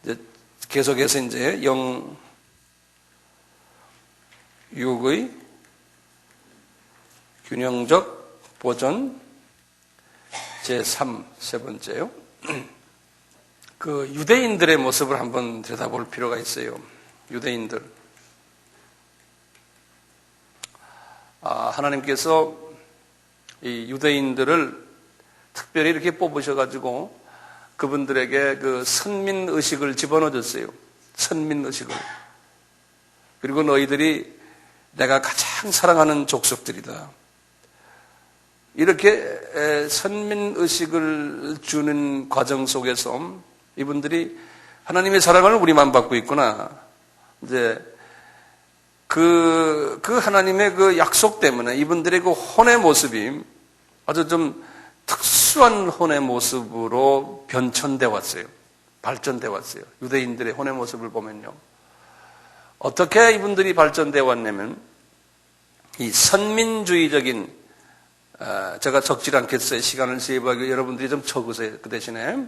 이제 계속해서 이제 영육의 균형적 보존 제3, 세 번째요. 그 유대인들의 모습을 한번 들여다볼 필요가 있어요. 유대인들. 하나님께서 이 유대인들을 특별히 이렇게 뽑으셔가지고 그분들에게 그 선민의식을 집어넣어줬어요. 선민의식을. 그리고 너희들이 내가 가장 사랑하는 족속들이다. 이렇게 선민의식을 주는 과정 속에서 이분들이 하나님의 사랑을 우리만 받고 있구나. 이제 그 하나님의 그 약속 때문에 이분들의 그 혼의 모습이 아주 좀 특수한 혼의 모습으로 변천되어 왔어요. 발전되어 왔어요. 유대인들의 혼의 모습을 보면요. 어떻게 이분들이 발전되어 왔냐면 이 선민주의적인 제가 적지 않겠어요. 시간을 세이브하기 여러분들이 좀 적으세요. 그 대신에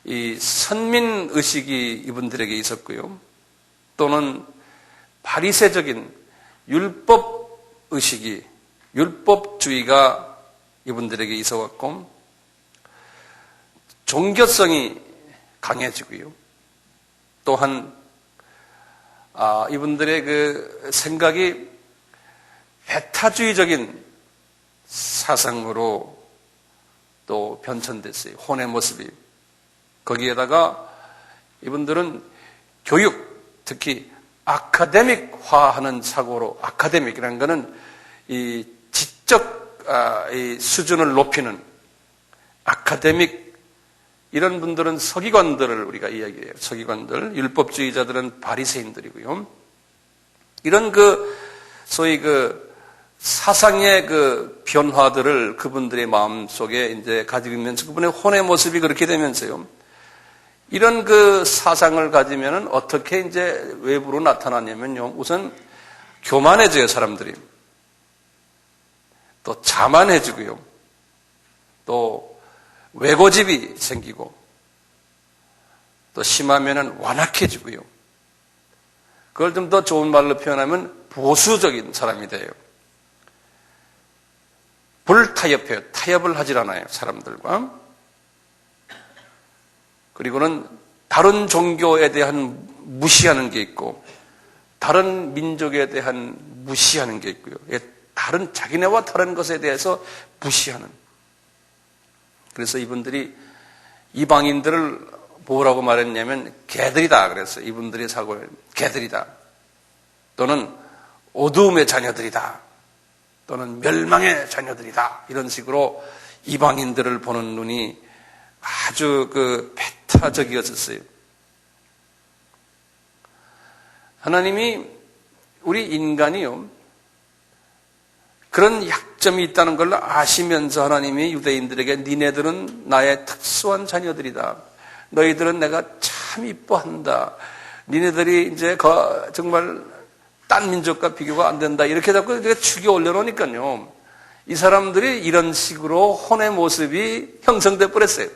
이 선민의식이 이분들에게 있었고요. 또는 바리새적인 율법의식이 율법주의가 이분들에게 있어왔고 종교성이 강해지고요. 또한 이분들의 그 생각이 배타주의적인 사상으로 또 변천됐어요. 혼의 모습이. 거기에다가 이분들은 교육, 특히 아카데믹화하는 사고로, 아카데믹이라는 것은 이 지적 이 수준을 높이는 아카데믹, 이런 분들은 서기관들을 우리가 이야기해요. 서기관들, 율법주의자들은 바리새인들이고요. 이런 소위 사상의 변화들을 그분들의 마음 속에 이제 가지고 있면서 그분의 혼의 모습이 그렇게 되면서요. 이런 사상을 가지면은 어떻게 이제 외부로 나타나냐면요. 우선 교만해져요, 사람들이. 또 자만해지고요. 또 외고집이 생기고 또 심하면은 완악해지고요. 그걸 좀 더 좋은 말로 표현하면 보수적인 사람이 돼요. 불타협해요. 타협을 하질 않아요, 사람들과. 그리고는 다른 종교에 대한 무시하는 게 있고 다른 민족에 대한 무시하는 게 있고요. 자기네와 다른 것에 대해서 무시하는. 그래서 이분들이 이방인들을 뭐라고 말했냐면 개들이다. 그래서 이분들의 사고는 개들이다. 또는 어두움의 자녀들이다. 또는 멸망의 자녀들이다. 이런 식으로 이방인들을 보는 눈이 아주 배타적이었었어요. 하나님이 우리 인간이요, 그런 약점이 있다는 걸 아시면서 하나님이 유대인들에게 니네들은 나의 특수한 자녀들이다. 너희들은 내가 참 이뻐한다. 니네들이 이제 정말 딴 민족과 비교가 안 된다. 이렇게 자꾸 축이 올려놓으니까요. 이 사람들이 이런 식으로 혼의 모습이 형성돼 버렸어요.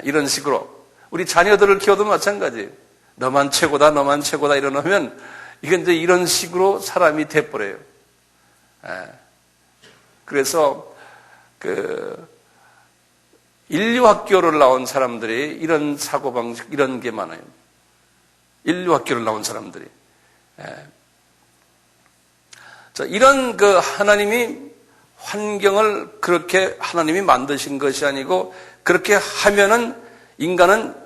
이런 식으로. 우리 자녀들을 키워도 마찬가지. 너만 최고다, 너만 최고다 이러면 이게 이제 이런 식으로 사람이 돼버려요. 그래서 인류학교를 나온 사람들이 이런 사고방식, 이런 게 많아요. 인류학교를 나온 사람들이. 자, 이런 하나님이 환경을 그렇게 하나님이 만드신 것이 아니고 그렇게 하면은 인간은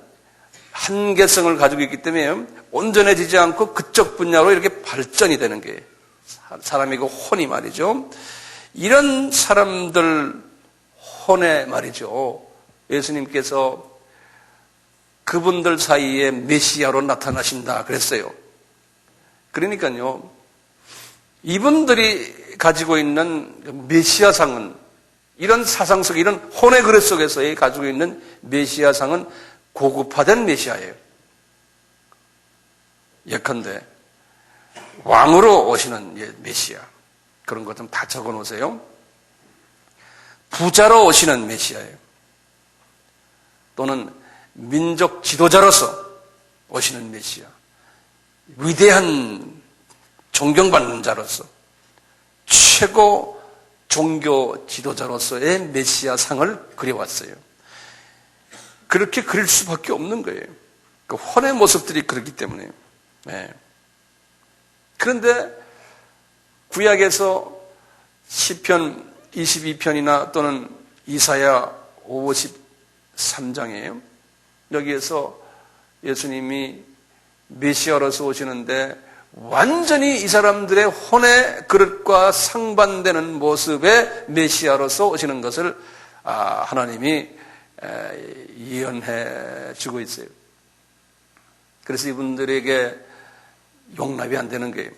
한계성을 가지고 있기 때문에 온전해지지 않고 그쪽 분야로 이렇게 발전이 되는 게 사람의 혼이 말이죠. 이런 사람들 혼에 말이죠. 예수님께서 그분들 사이에 메시아로 나타나신다 그랬어요. 그러니까요. 이분들이 가지고 있는 메시아상은 이런 사상 속에 이런 혼의 그릇 속에서 가지고 있는 메시아상은 고급화된 메시아예요. 예컨대 왕으로 오시는 메시아. 그런 것 좀 다 적어 놓으세요. 부자로 오시는 메시아예요. 또는 민족 지도자로서 오시는 메시아, 위대한 존경받는 자로서 최고 종교 지도자로서의 메시아 상을 그려왔어요. 그렇게 그릴 수밖에 없는 거예요. 그 혼의 모습들이 그렇기 때문에. 네. 그런데 구약에서 시편 22편이나 또는 이사야 53장이에요. 여기에서 예수님이 메시아로서 오시는데 완전히 이 사람들의 혼의 그릇과 상반되는 모습의 메시아로서 오시는 것을 하나님이 예언해 주고 있어요. 그래서 이분들에게 용납이 안 되는 거예요.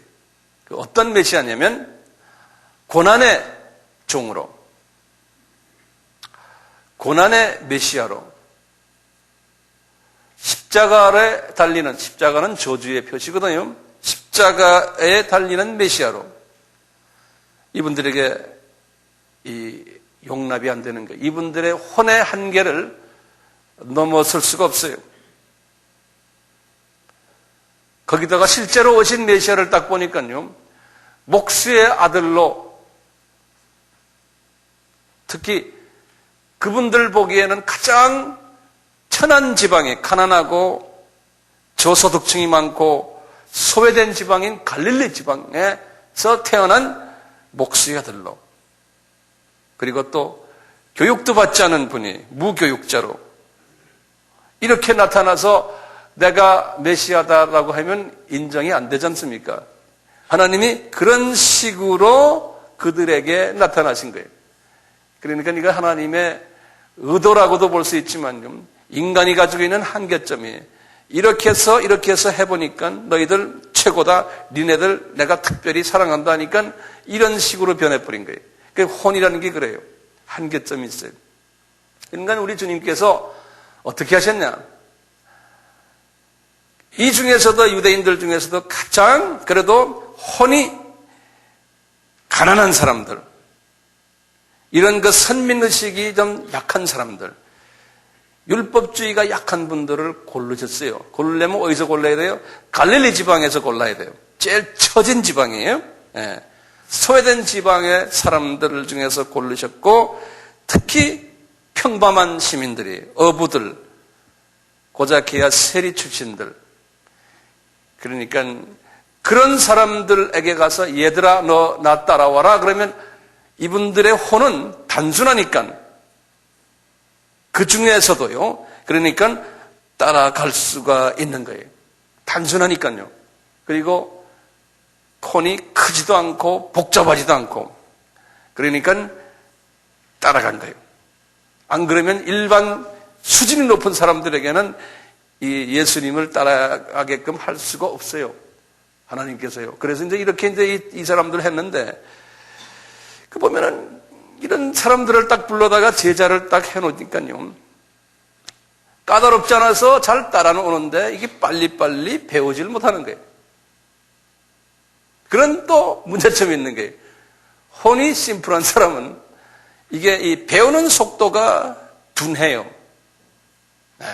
어떤 메시아냐면 고난의 종으로, 고난의 메시아로, 십자가에 달리는, 십자가는 저주의 표시거든요. 십자가에 달리는 메시아로 이분들에게 이 용납이 안 되는 거예요. 이분들의 혼의 한계를 넘어설 수가 없어요. 거기다가 실제로 오신 메시아를 딱 보니까요, 목수의 아들로, 특히 그분들 보기에는 가장 천한 지방에, 가난하고 저소득층이 많고 소외된 지방인 갈릴리 지방에서 태어난 목수의 아들로, 그리고 또 교육도 받지 않은 분이 무교육자로 이렇게 나타나서 내가 메시아다라고 하면 인정이 안 되지 않습니까? 하나님이 그런 식으로 그들에게 나타나신 거예요. 그러니까 이거 하나님의 의도라고도 볼 수 있지만 인간이 가지고 있는 한계점이 이렇게 해서 해보니까 너희들 최고다, 니네들 내가 특별히 사랑한다 하니까 이런 식으로 변해버린 거예요. 그 혼이라는 게 그래요. 한계점이 있어요. 그러니까 우리 주님께서 어떻게 하셨냐? 이 중에서도, 유대인들 중에서도 가장 그래도 혼이 가난한 사람들, 이런 그 선민의식이 좀 약한 사람들, 율법주의가 약한 분들을 고르셨어요. 고르려면 어디서 골라야 돼요? 갈릴리 지방에서 골라야 돼요. 제일 처진 지방이에요. 예. 소외된 지방의 사람들 중에서 고르셨고, 특히 평범한 시민들이, 어부들, 고작해야 세리 출신들, 그러니까 그런 사람들에게 가서 얘들아 너 나 따라와라 그러면 이분들의 혼은 단순하니까 그 중에서도요, 그러니까 따라갈 수가 있는 거예요. 단순하니까요. 그리고 혼이 크지도 않고 복잡하지도 않고, 그러니까 따라간 거예요. 안 그러면 일반 수준이 높은 사람들에게는 이 예수님을 따라가게끔 할 수가 없어요. 하나님께서요. 그래서 이렇게 이 사람들을 했는데, 그 보면은 이런 사람들을 딱 불러다가 제자를 딱 해놓으니까요, 까다롭지 않아서 잘 따라오는데 이게 빨리빨리 배우질 못하는 거예요. 그런 또 문제점이 있는 거예요. 혼이 심플한 사람은 이게 이 배우는 속도가 둔해요. 네.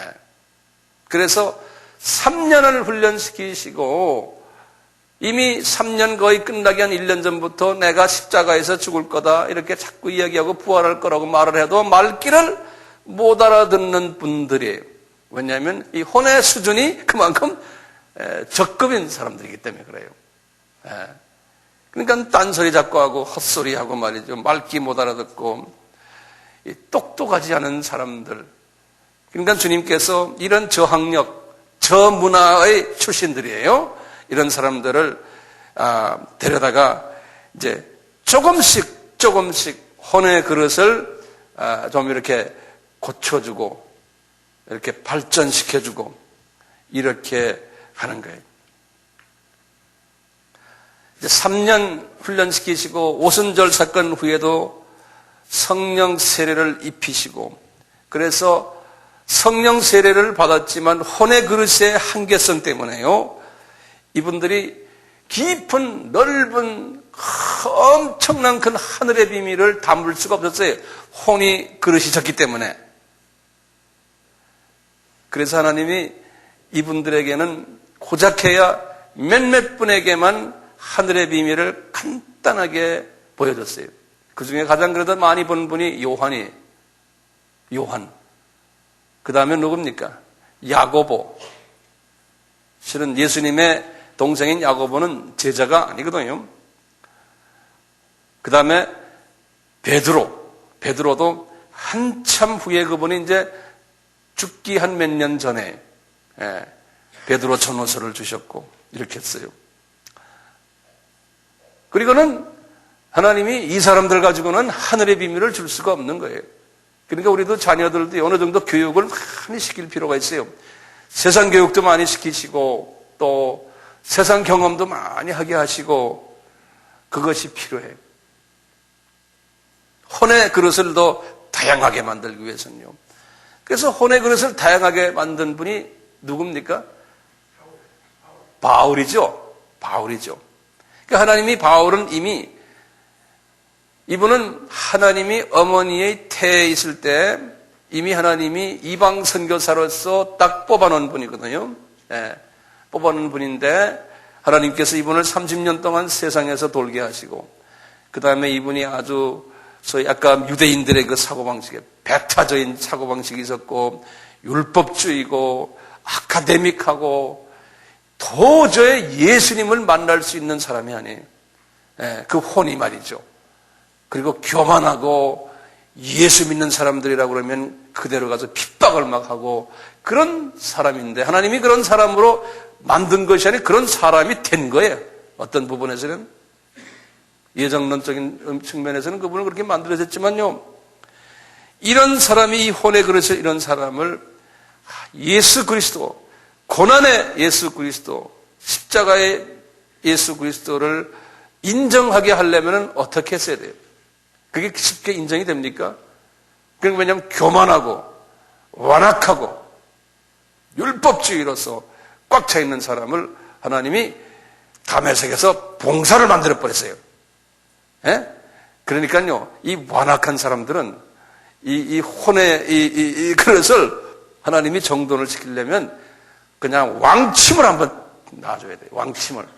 그래서 3년을 훈련시키시고 이미 3년 거의 끝나기 한 1년 전부터 내가 십자가에서 죽을 거다 이렇게 자꾸 이야기하고 부활할 거라고 말을 해도 말귀를 못 알아듣는 분들이에요. 왜냐하면 이 혼의 수준이 그만큼 적급인 사람들이기 때문에 그래요. 그러니까 딴소리 자꾸 하고 헛소리하고 말이죠. 말귀 못 알아듣고 똑똑하지 않은 사람들. 그러니까 주님께서 이런 저학력, 저문화의 출신들이에요. 이런 사람들을 데려다가 이제 조금씩 혼의 그릇을 좀 이렇게 고쳐주고 이렇게 발전시켜주고 이렇게 하는 거예요. 이제 3년 훈련시키시고 오순절 사건 후에도 성령 세례를 입히시고, 그래서 성령 세례를 받았지만 혼의 그릇의 한계성 때문에요, 이분들이 깊은 넓은 엄청난 큰 하늘의 비밀을 담을 수가 없었어요. 혼이 그릇이 졌기 때문에. 그래서 하나님이 이분들에게는 고작해야 몇몇 분에게만 하늘의 비밀을 간단하게 보여줬어요. 그 중에 가장 그래도 많이 본 분이 요한. 그 다음에 누굽니까? 야고보. 실은 예수님의 동생인 야고보는 제자가 아니거든요. 그 다음에 베드로도 한참 후에 그분이 이제 죽기 한 몇 년 전에 베드로 전후서를 주셨고 이렇게 했어요. 그리고는 하나님이 이 사람들 가지고는 하늘의 비밀을 줄 수가 없는 거예요. 그러니까 우리도 자녀들도 어느 정도 교육을 많이 시킬 필요가 있어요. 세상 교육도 많이 시키시고 또 세상 경험도 많이 하게 하시고 그것이 필요해요. 혼의 그릇을 더 다양하게 만들기 위해서는요. 그래서 혼의 그릇을 다양하게 만든 분이 누굽니까? 바울이죠. 그러니까 하나님이 바울은 이분은 하나님이 어머니의 태에 있을 때 이미 하나님이 이방 선교사로서 딱 뽑아놓은 분이거든요. 뽑아놓은 분인데 하나님께서 이분을 30년 동안 세상에서 돌게 하시고 그 다음에 이분이 아주 소위 약간 유대인들의 그 사고방식에 배타적인 사고방식이 있었고 율법주의고 아카데믹하고 도저히 예수님을 만날 수 있는 사람이 아니에요. 그 혼이 말이죠. 그리고 교만하고 예수 믿는 사람들이라고 그러면 그대로 가서 핍박을 막 하고 그런 사람인데 하나님이 그런 사람으로 만든 것이 아니라 그런 사람이 된 거예요. 어떤 부분에서는 예정론적인 측면에서는 그분을 그렇게 만들어졌지만요. 이런 사람이 이 혼의 그릇을 이런 사람을 예수 그리스도 고난의 예수 그리스도 십자가의 예수 그리스도를 인정하게 하려면 어떻게 했어야 돼요? 그게 쉽게 인정이 됩니까? 그러니까 왜냐하면 교만하고 완악하고 율법주의로서 꽉 차 있는 사람을 하나님이 다메섹에서 봉사를 만들어 버렸어요. 그러니까요, 이 완악한 사람들은 이 혼의 이 그릇을 하나님이 정돈을 시키려면 그냥 왕침을 한번 놔줘야 돼요. 왕침을.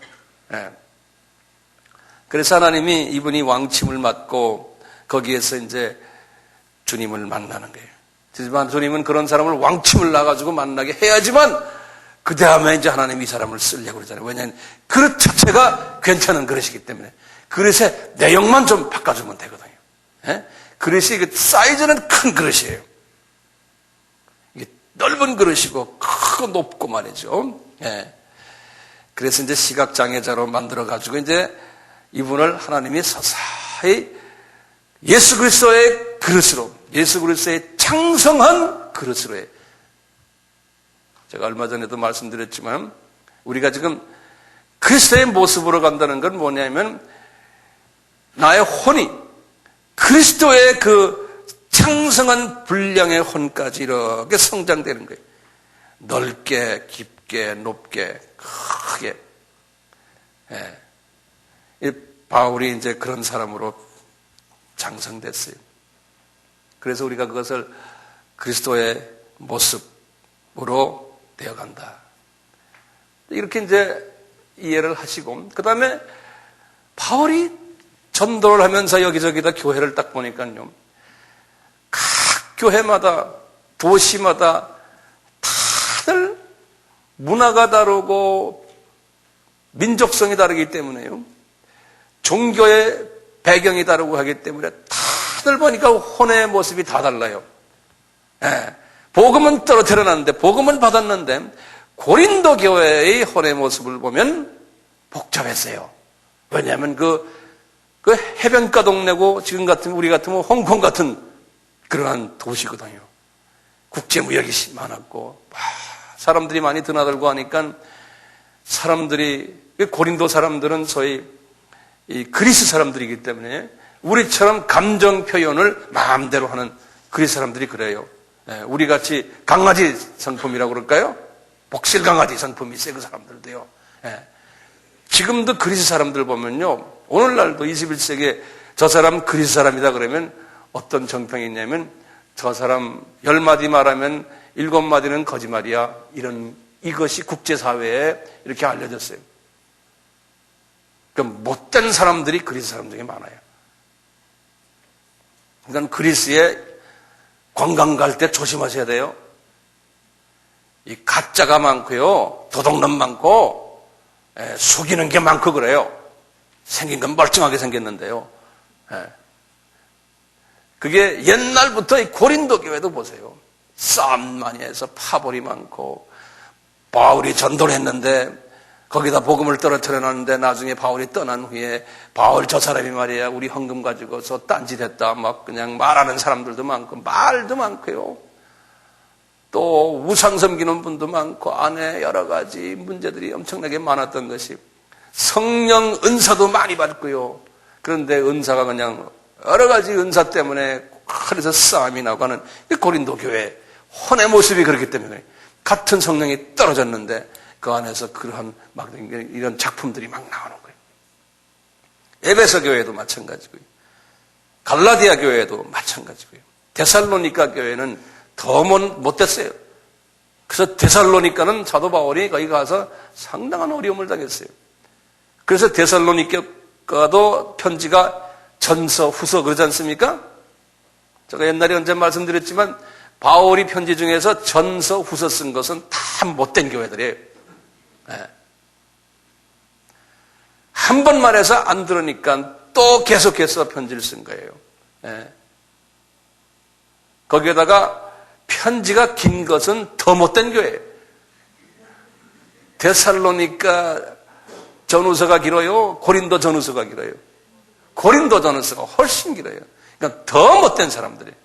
그래서 하나님이 이분이 왕침을 맡고 거기에서 이제 주님을 만나는 거예요. 하지만 주님은 그런 사람을 왕침을 놔가지고 만나게 해야지만 그 다음에 이제 하나님이 이 사람을 쓰려고 그러잖아요. 왜냐하면 그릇 자체가 괜찮은 그릇이기 때문에 그릇의 내용만 좀 바꿔주면 되거든요. 그릇이 사이즈는 큰 그릇이에요. 이게 넓은 그릇이고 크고 높고 말이죠. 그래서 이제 시각장애자로 만들어가지고 이제 이분을 하나님이 서서히 예수 그리스도의 그릇으로, 예수 그리스도의 창성한 그릇으로 해. 제가 얼마 전에도 말씀드렸지만 우리가 지금 그리스도의 모습으로 간다는 건 뭐냐면 나의 혼이 그리스도의 그 창성한 분량의 혼까지 이렇게 성장되는 거예요. 넓게, 깊게, 높게, 크게. 바울이 이제 그런 사람으로 장성됐어요. 그래서 우리가 그것을 그리스도의 모습으로 되어간다. 이렇게 이제 이해를 하시고, 그 다음에 바울이 전도를 하면서 여기저기다 교회를 딱 보니까요, 각 교회마다, 도시마다 다들 문화가 다르고 민족성이 다르기 때문에요. 종교의 배경이 다르고 하기 때문에 다들 보니까 혼의 모습이 다 달라요. 복음은 떨어뜨려놨는데, 복음을 받았는데, 고린도 교회의 혼의 모습을 보면 복잡했어요. 왜냐하면 그 해변가 동네고, 지금 같으면, 우리 같으면 홍콩 같은 그러한 도시거든요. 국제무역이 많았고, 사람들이 많이 드나들고 하니까 사람들이, 고린도 사람들은 소위 이 그리스 사람들이기 때문에 우리처럼 감정 표현을 마음대로 하는 그리스 사람들이 그래요. 우리 같이 강아지 상품이라고 그럴까요? 복실 강아지 상품이 있어요. 그 사람들도요. 지금도 그리스 사람들 보면요. 오늘날도 21세기에 저 사람 그리스 사람이다 그러면 어떤 정평이 있냐면 저 사람 10마디 말하면 7마디는 거짓말이야. 이것이 국제사회에 이렇게 알려졌어요. 그럼 못된 사람들이 그리스 사람 중에 많아요. 그러니까 그리스에 관광 갈 때 조심하셔야 돼요. 이 가짜가 많고요. 도둑놈 많고, 속이는 게 많고 그래요. 생긴 건 멀쩡하게 생겼는데요. 그게 옛날부터 이 고린도 교회도 보세요. 싸움 많이 해서 파벌이 많고, 바울이 전도를 했는데 거기다 복음을 떨어뜨려 놨는데 나중에 바울이 떠난 후에 바울 저 사람이 말이야 우리 헌금 가지고서 딴짓했다 막 그냥 말하는 사람들도 많고 말도 많고요. 또 우상 섬기는 분도 많고 안에 여러 가지 문제들이 엄청나게 많았던 것이 성령 은사도 많이 받고요. 그런데 은사가 그냥 여러 가지 은사 때문에 그래서 싸움이 나고 하는 고린도 교회 혼의 모습이 그렇기 때문에 같은 성령이 떨어졌는데 그 안에서 그러한 막 이런 작품들이 막 나오는 거예요. 에베소 교회도 마찬가지고요. 갈라디아 교회도 마찬가지고요. 데살로니가 교회는 더 못됐어요. 그래서 데살로니가는 사도 바울이 거기 가서 상당한 어려움을 당했어요. 그래서 데살로니가도 편지가 전서, 후서 그러지 않습니까? 제가 옛날에 언제 말씀드렸지만 바울이 편지 중에서 전서, 후서 쓴 것은 다 못된 교회들이에요. 한 번 말해서 안 들으니까 또 계속해서 편지를 쓴 거예요. 거기에다가 편지가 긴 것은 더 못된 교회예요. 데살로니가 전후서가 길어요. 고린도 전후서가 길어요. 고린도 전후서가 훨씬 길어요. 그러니까 더 못된 사람들이에요.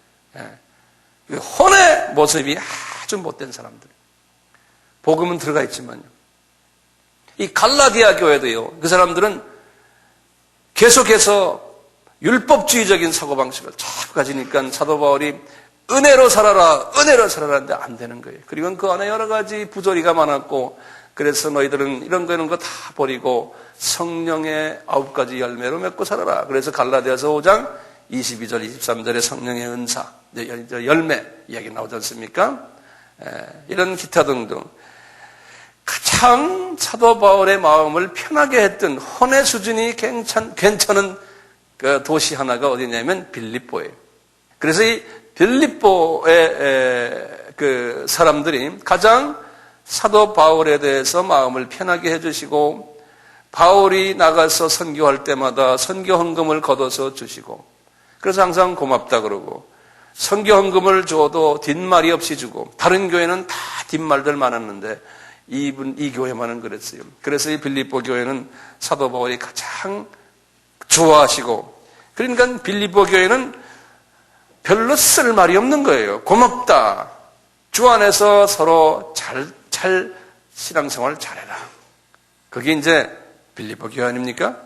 혼의 모습이 아주 못된 사람들. 복음은 들어가 있지만요. 이 갈라디아 교회도요. 그 사람들은 계속해서 율법주의적인 사고방식을 자꾸 가지니까 사도 바울이 은혜로 살아라, 은혜로 살아라는데 안 되는 거예요. 그리고 그 안에 여러 가지 부조리가 많았고 그래서 너희들은 이런 거 다 버리고 성령의 9가지 열매로 맺고 살아라. 그래서 갈라디아서 5장 22절, 23절에 성령의 은사, 열매 이야기 나오지 않습니까? 이런 기타 등등. 가장 사도 바울의 마음을 편하게 했던 혼의 수준이 괜찮은 그 도시 하나가 어디냐면 빌립보예요. 그래서 이 빌립보의 그 사람들이 가장 사도 바울에 대해서 마음을 편하게 해주시고 바울이 나가서 선교할 때마다 선교 헌금을 걷어서 주시고 그래서 항상 고맙다 그러고 선교 헌금을 줘도 뒷말이 없이 주고 다른 교회는 다 뒷말들 많았는데 이 교회만은 그랬어요. 그래서 이 빌립보 교회는 사도 바울이 가장 좋아하시고 그러니까 빌립보 교회는 별로 쓸 말이 없는 거예요. 고맙다. 주 안에서 서로 잘 신앙생활 잘해라. 그게 이제 빌립보 교회 아닙니까?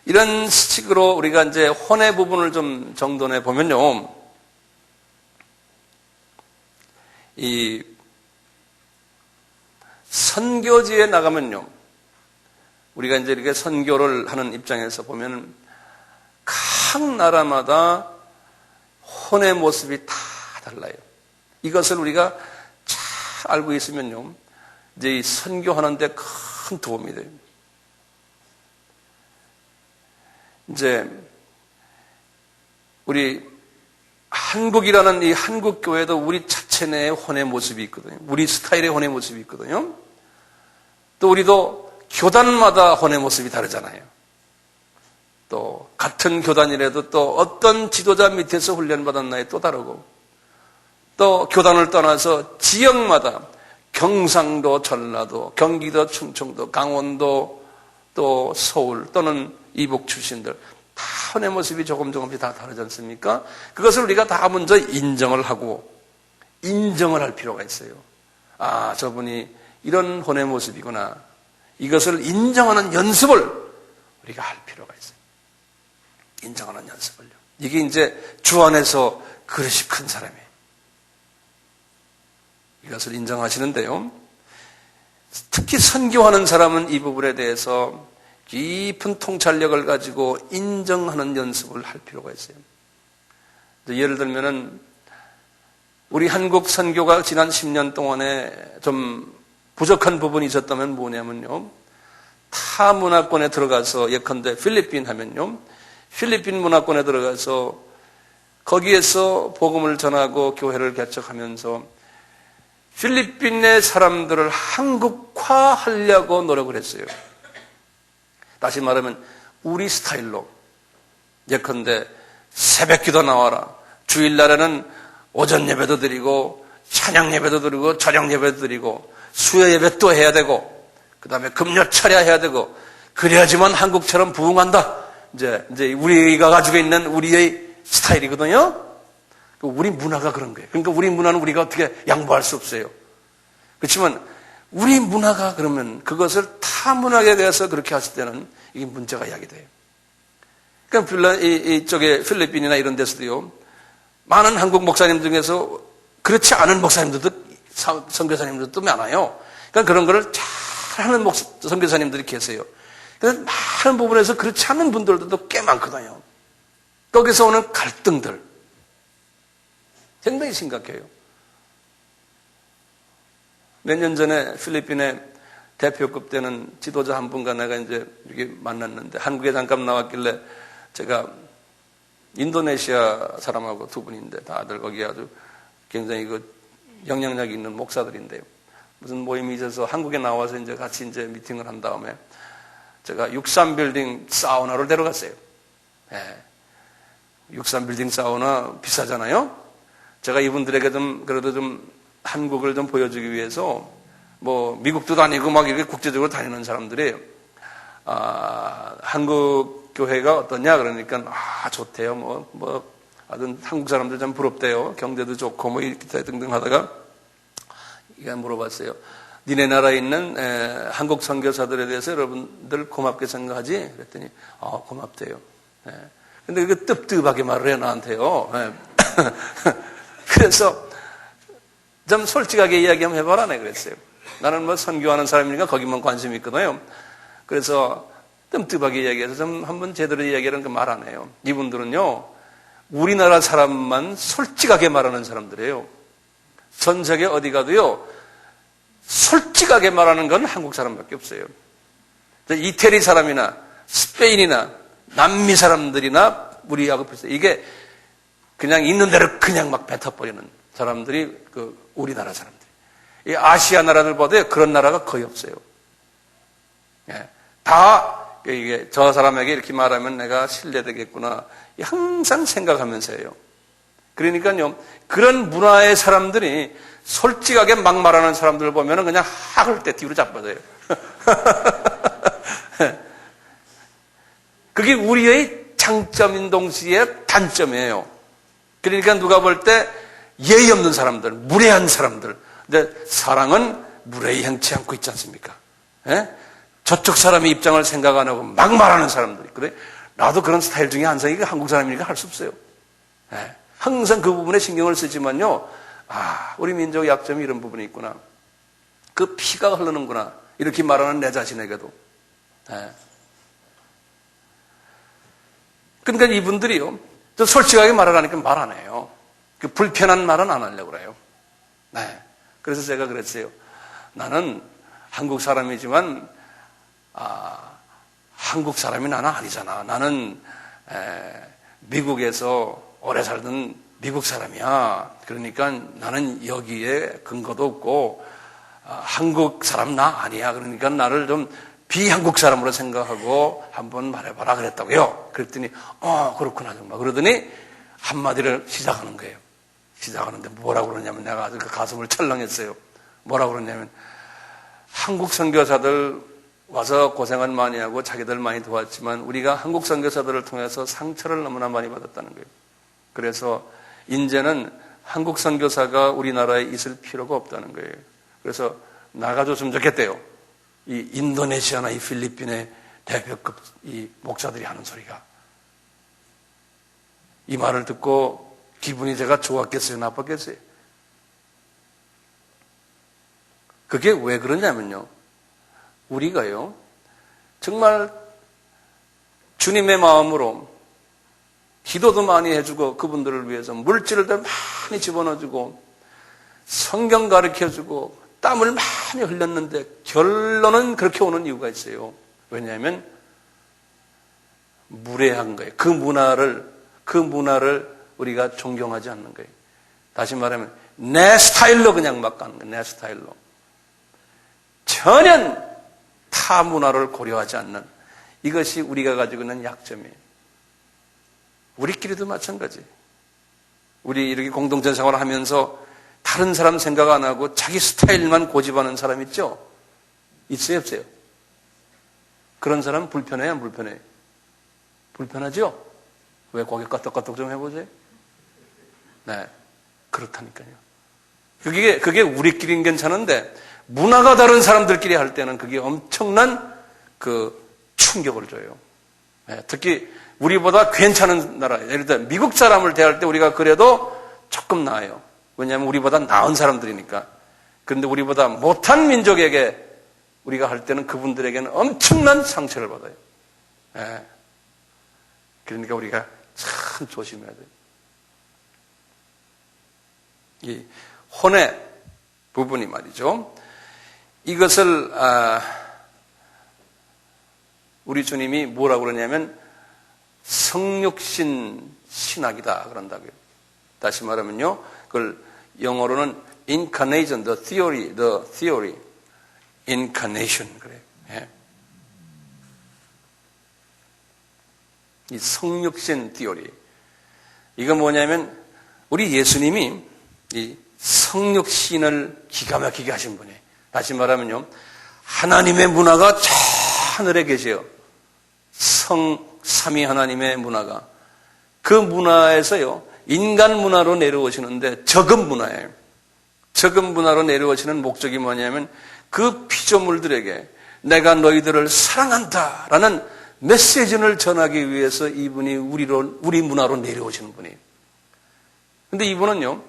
이런 식으로 우리가 이제 혼의 부분을 좀 정돈해 보면요. 이 선교지에 나가면요. 우리가 이제 이렇게 선교를 하는 입장에서 보면 각 나라마다 혼의 모습이 다 달라요. 이것을 우리가 잘 알고 있으면요. 이제 이 선교하는데 큰 도움이 돼요. 이제 우리 한국이라는 이 한국 교회도 우리 자체 내에 혼의 모습이 있거든요. 우리 스타일의 혼의 모습이 있거든요. 또 우리도 교단마다 혼의 모습이 다르잖아요. 또 같은 교단이라도 또 어떤 지도자 밑에서 훈련받았나에 또 다르고 또 교단을 떠나서 지역마다 경상도, 전라도, 경기도, 충청도, 강원도, 또 서울 또는 이북 출신들 다 혼의 모습이 조금씩 다 다르지 않습니까? 그것을 우리가 다 먼저 인정을 하고 인정을 할 필요가 있어요. 아, 저분이 이런 혼의 모습이구나. 이것을 인정하는 연습을 우리가 할 필요가 있어요. 인정하는 연습을요. 이게 이제 주 안에서 그릇이 큰 사람이에요. 이것을 인정하시는데요. 특히 선교하는 사람은 이 부분에 대해서 깊은 통찰력을 가지고 인정하는 연습을 할 필요가 있어요. 예를 들면은 우리 한국 선교가 지난 10년 동안에 좀 부족한 부분이 있었다면 뭐냐면요. 타 문화권에 들어가서 예컨대 필리핀 하면요. 필리핀 문화권에 들어가서 거기에서 복음을 전하고 교회를 개척하면서 필리핀의 사람들을 한국화하려고 노력을 했어요. 다시 말하면 우리 스타일로 예컨대 새벽기도 나와라. 주일날에는 오전 예배도 드리고 찬양 예배도 드리고 저녁 예배도 드리고 수요 예배 또 해야 되고 그 다음에 금요 철야해야 되고 그래야지만 한국처럼 부흥한다. 이제 우리가 가지고 있는 우리의 스타일이거든요. 우리 문화가 그런 거예요. 그러니까 우리 문화는 우리가 어떻게 양보할 수 없어요. 그렇지만 우리 문화가 그러면 그것을 타 문화에 대해서 그렇게 했을 때는 이게 문제가 야기돼요. 그러니까 이쪽에 필리핀이나 이런 데서도요. 많은 한국 목사님 중에서 그렇지 않은 목사님들도 선교사님들도 많아요. 그러니까 그런 거를 잘하는 선교사님들이 계세요. 그래서 많은 부분에서 그렇지 않은 분들도 꽤 많거든요. 거기서 오는 갈등들 굉장히 심각해요. 몇 년 전에 필리핀의 대표급 되는 지도자 한 분과 내가 이제 이렇게 만났는데 한국에 잠깐 나왔길래 제가 인도네시아 사람하고 두 분인데 다들 거기 아주 굉장히 영향력 있는 목사들인데요. 무슨 모임이 있어서 한국에 나와서 이제 같이 이제 미팅을 한 다음에 제가 63빌딩 사우나를 데려갔어요. 네. 63빌딩 사우나 비싸잖아요. 제가 이분들에게 그래도 한국을 보여주기 위해서 미국도 다니고 막 이렇게 국제적으로 다니는 사람들이 한국 교회가 어떠냐 그러니까 좋대요. 아주 한국 사람들 좀 부럽대요. 경제도 좋고 이렇게 등등 하다가 이거 물어봤어요. 니네 나라에 있는 한국 선교사들에 대해서 여러분들 고맙게 생각하지? 그랬더니 고맙대요. 근데 그 떫떫하게 말을 해요 나한테요. 그래서 좀 솔직하게 이야기 한번 해봐라 네 그랬어요. 나는 선교하는 사람이니까 거기만 관심이 있거든요. 그래서 뜸뜸하게 이야기해서 좀 한번 제대로 이야기하는 그 말 안 해요. 이분들은요 우리나라 사람만 솔직하게 말하는 사람들이에요. 전 세계 어디 가도요 솔직하게 말하는 건 한국 사람밖에 없어요. 이태리 사람이나 스페인이나 남미 사람들이나 우리하고 비슷해요. 이게 그냥 있는 대로 그냥 막 뱉어버리는 사람들이 우리나라 사람들이. 이 아시아 나라들보다 그런 나라가 거의 없어요. 다 이게 저 사람에게 이렇게 말하면 내가 신뢰되겠구나 항상 생각하면서 해요. 그러니까요 그런 문화의 사람들이 솔직하게 막 말하는 사람들을 보면 그냥 학을 때 뒤로 자빠져요. 그게 우리의 장점인 동시에 단점이에요. 그러니까 누가 볼 때 예의 없는 사람들, 무례한 사람들. 근데 사랑은 무례히 행치 않고 있지 않습니까? 저쪽 사람의 입장을 생각 안 하고 막 말하는 사람들이. 그래? 나도 그런 스타일 중에 한 사람이 한국 사람이니까 할 수 없어요. 항상 그 부분에 신경을 쓰지만요. 우리 민족의 약점이 이런 부분이 있구나. 그 피가 흐르는구나. 이렇게 말하는 내 자신에게도. 그러니까 이분들이요. 좀 솔직하게 말을 하니까 말 안 해요. 그 불편한 말은 안 하려고 그래요. 그래서 제가 그랬어요. 나는 한국 사람이지만, 한국 사람이 나는 아니잖아. 나는, 미국에서 오래 살던 미국 사람이야. 그러니까 나는 여기에 근거도 없고, 한국 사람 나 아니야. 그러니까 나를 좀 비한국 사람으로 생각하고 한번 말해봐라 그랬다고요. 그랬더니 그렇구나 정말. 그러더니 한마디를 시작하는 거예요. 시작하는데 뭐라고 그러냐면 내가 아주 그 가슴을 철렁했어요. 뭐라고 그러냐면 한국 선교사들 와서 고생을 많이 하고 자기들 많이 도왔지만 우리가 한국 선교사들을 통해서 상처를 너무나 많이 받았다는 거예요. 그래서 이제는 한국 선교사가 우리나라에 있을 필요가 없다는 거예요. 그래서 나가줬으면 좋겠대요. 이 인도네시아나 이 필리핀의 대표급 이 목사들이 하는 소리가. 이 말을 듣고 기분이 제가 좋았겠어요? 나빴겠어요? 그게 왜 그러냐면요. 우리가요, 정말 주님의 마음으로 기도도 많이 해주고 그분들을 위해서 물질을 더 많이 집어넣어주고 성경 가르쳐주고 땀을 많이 흘렸는데 결론은 그렇게 오는 이유가 있어요. 왜냐하면 무례한 거예요. 그 문화를 우리가 존경하지 않는 거예요. 다시 말하면 내 스타일로 그냥 막 가는 거예요. 내 스타일로. 전혀 타 문화를 고려하지 않는 이것이 우리가 가지고 있는 약점이에요. 우리끼리도 마찬가지. 우리 이렇게 공동체 생활을 하면서 다른 사람 생각 안 하고 자기 스타일만 고집하는 사람 있죠? 있어요, 없어요? 그런 사람 불편해요, 안 불편해요? 불편하죠? 왜 고개 까딱까딱 좀 해보세요? 네, 그렇다니까요. 그게 우리끼리는 괜찮은데 문화가 다른 사람들끼리 할 때는 그게 엄청난 그 충격을 줘요. 네, 특히 우리보다 괜찮은 나라, 예를 들어 미국 사람을 대할 때 우리가 그래도 조금 나아요. 왜냐하면 우리보다 나은 사람들이니까. 그런데 우리보다 못한 민족에게 우리가 할 때는 그분들에게는 엄청난 상처를 받아요. 네. 그러니까 우리가 참 조심해야 돼요. 이 혼의 부분이 말이죠. 이것을 우리 주님이 뭐라고 그러냐면 성육신 신학이다 그런다고요. 다시 말하면요, 그걸 영어로는 incarnation, the theory, incarnation 그래요. 예. 이 성육신 theory. 이건 뭐냐면 우리 예수님이 이 성육신을 기가 막히게 하신 분이에요. 다시 말하면요, 하나님의 문화가 저 하늘에 계세요. 삼위 하나님의 문화가. 그 문화에서요, 인간 문화로 내려오시는데 적은 문화예요. 적은 문화로 내려오시는 목적이 뭐냐면 그 피조물들에게 내가 너희들을 사랑한다라는 메시지를 전하기 위해서 이분이 우리 문화로 내려오시는 분이에요. 근데 이분은요,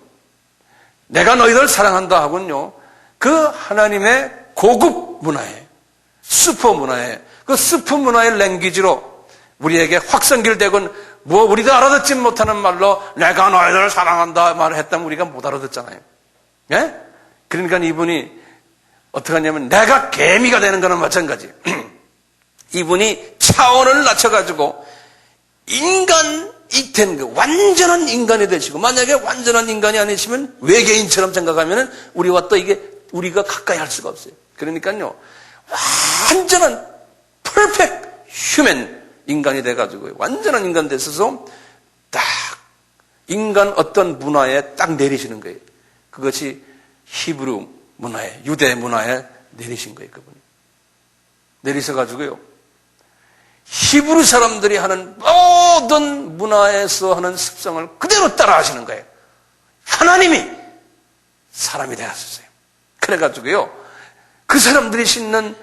내가 너희들을 사랑한다 하고는요, 그 하나님의 고급 문화에, 슈퍼 문화에, 그 슈퍼 문화의 랭귀지로 우리에게 확성기되건 우리도 알아듣지 못하는 말로 내가 너희들을 사랑한다 말을 했다면 우리가 못 알아듣잖아요. 예? 그러니까 이분이 어떻게 하냐면 내가 개미가 되는 거는 마찬가지. 이분이 차원을 낮춰가지고 인간이 된 거, 완전한 인간이 되시고, 만약에 완전한 인간이 아니시면 외계인처럼 생각하면 우리와 또 우리가 가까이 할 수가 없어요. 그러니까요, 완전한 퍼펙트 휴먼 인간이 돼가지고 완전한 인간 되셔서 딱 인간 어떤 문화에 딱 내리시는 거예요. 그것이 히브리 문화에, 유대 문화에 내리신 거예요. 그분이 내리셔가지고요, 히브리 사람들이 하는 모든 문화에서 하는 습성을 그대로 따라 하시는 거예요. 하나님이 사람이 되었어요. 그래가지고요, 그 사람들이 신는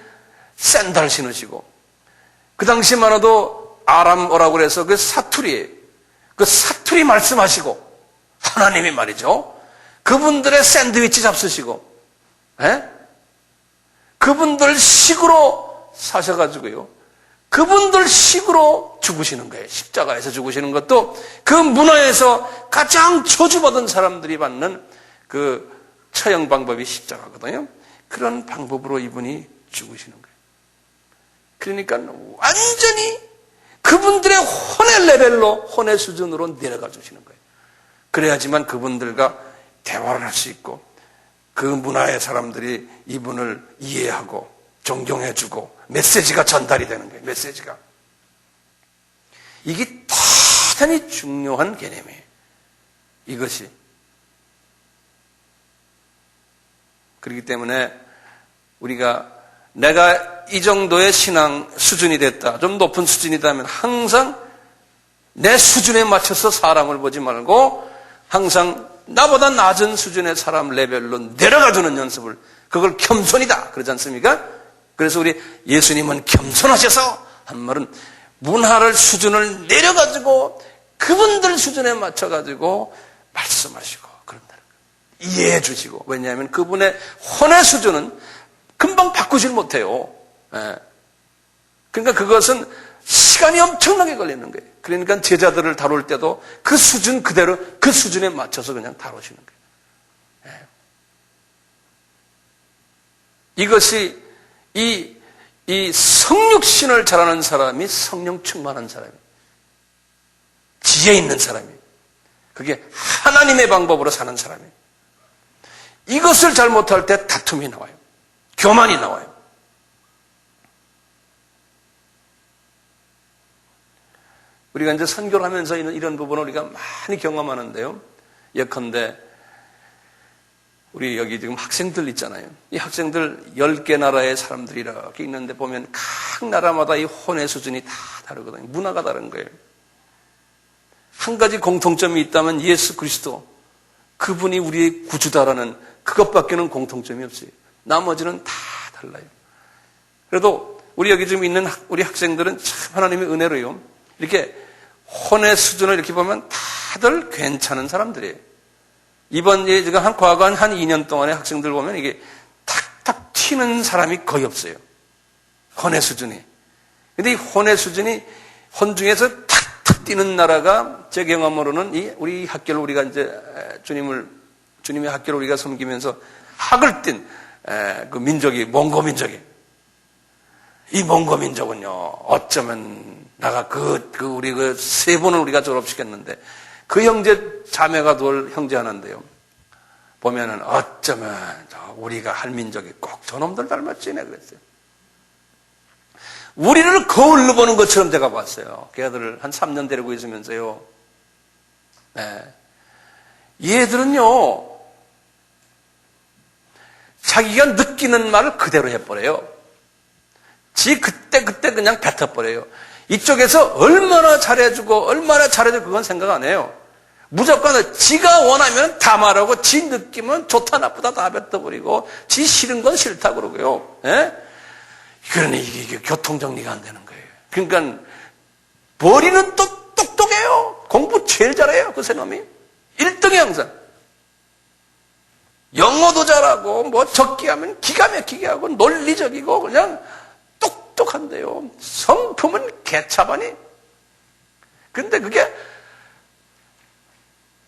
샌들 신으시고, 그 당시만 해도 아람어라고 해서 그 사투리예요. 그 사투리 말씀하시고, 하나님이 말이죠, 그분들의 샌드위치 잡수시고, 에? 그분들 식으로 사셔가지고요, 그분들 식으로 죽으시는 거예요. 십자가에서 죽으시는 것도 그 문화에서 가장 저주받은 사람들이 받는 그 처형 방법이 십자가거든요. 그런 방법으로 이분이 죽으시는 거예요. 그러니까 완전히 그분들의 혼의 레벨로, 혼의 수준으로 내려가 주시는 거예요. 그래야지만 그분들과 대화를 할 수 있고, 그 문화의 사람들이 이분을 이해하고 존경해주고 메시지가 전달이 되는 거예요. 메시지가. 이게 대단히 중요한 개념이에요. 이것이. 그렇기 때문에 우리가 내가 이 정도의 신앙 수준이 됐다, 좀 높은 수준이다면 항상 내 수준에 맞춰서 사람을 보지 말고 항상 나보다 낮은 수준의 사람 레벨로 내려가주는 연습을, 그걸 겸손이다 그러지 않습니까? 그래서 우리 예수님은 겸손하셔서 한 말은 문화를 수준을 내려가지고 그분들 수준에 맞춰가지고 말씀하시고 그런다는 거예요. 이해해 주시고. 왜냐하면 그분의 혼의 수준은 금방 바꾸질 못해요. 예. 그러니까 그것은 시간이 엄청나게 걸리는 거예요. 그러니까 제자들을 다룰 때도 그 수준 그대로, 그 수준에 맞춰서 그냥 다루시는 거예요. 예. 이것이 이 성육신을 잘하는 사람이 성령 충만한 사람이에요. 지혜 있는 사람이에요. 그게 하나님의 방법으로 사는 사람이에요. 이것을 잘못할 때 다툼이 나와요. 교만이 나와요. 우리가 이제 선교를 하면서 이런 부분을 우리가 많이 경험하는데요. 예컨대 우리 여기 지금 학생들 있잖아요. 이 학생들 10개 나라의 사람들이 이렇게 있는데 보면 각 나라마다 이 혼의 수준이 다 다르거든요. 문화가 다른 거예요. 한 가지 공통점이 있다면 예수 그리스도, 그분이 우리의 구주다라는 그것밖에는 공통점이 없어요. 나머지는 다 달라요. 그래도 우리 여기 지금 있는 우리 학생들은 참 하나님의 은혜로요. 이렇게 혼의 수준을 이렇게 보면 다들 괜찮은 사람들이에요. 이번 지금 과거 한 2년 동안의 학생들 보면 이게 탁탁 튀는 사람이 거의 없어요. 혼의 수준이. 근데 이 혼의 수준이 혼 중에서 탁탁 뛰는 나라가 제 경험으로는 우리 학교를 우리가 이제 주님의 학교를 우리가 섬기면서 학을 띈 그 민족이 몽고 민족이에요. 이 몽고 민족은요, 어쩌면 나가 우리 세 번을 우리가 졸업시켰는데 그 형제 자매가 둘 형제 하나인데요. 보면은 어쩌면 우리가 할 민족이 꼭 저놈들 닮았지 내 그랬어요. 우리를 거울로 보는 것처럼 제가 봤어요. 걔들을 한 3년 데리고 있으면서요. 네. 얘들은요, 자기가 느끼는 말을 그대로 해버려요. 지 그때 그냥 뱉어버려요. 이쪽에서 얼마나 잘해주고 그건 생각 안 해요. 무조건 지가 원하면 다 말하고 지 느끼면 좋다 나쁘다 다 뱉어버리고 지 싫은 건 싫다 그러고요. 예? 그러니 이게 교통정리가 안 되는 거예요. 그러니까 머리는 또 똑똑해요. 공부 제일 잘해요. 그 새놈이 1등이 항상. 영어도 잘하고 뭐 적기 하면 기가 막히게 하고 논리적이고 그냥 똑똑한데요. 성품은 개차반이. 근데 그게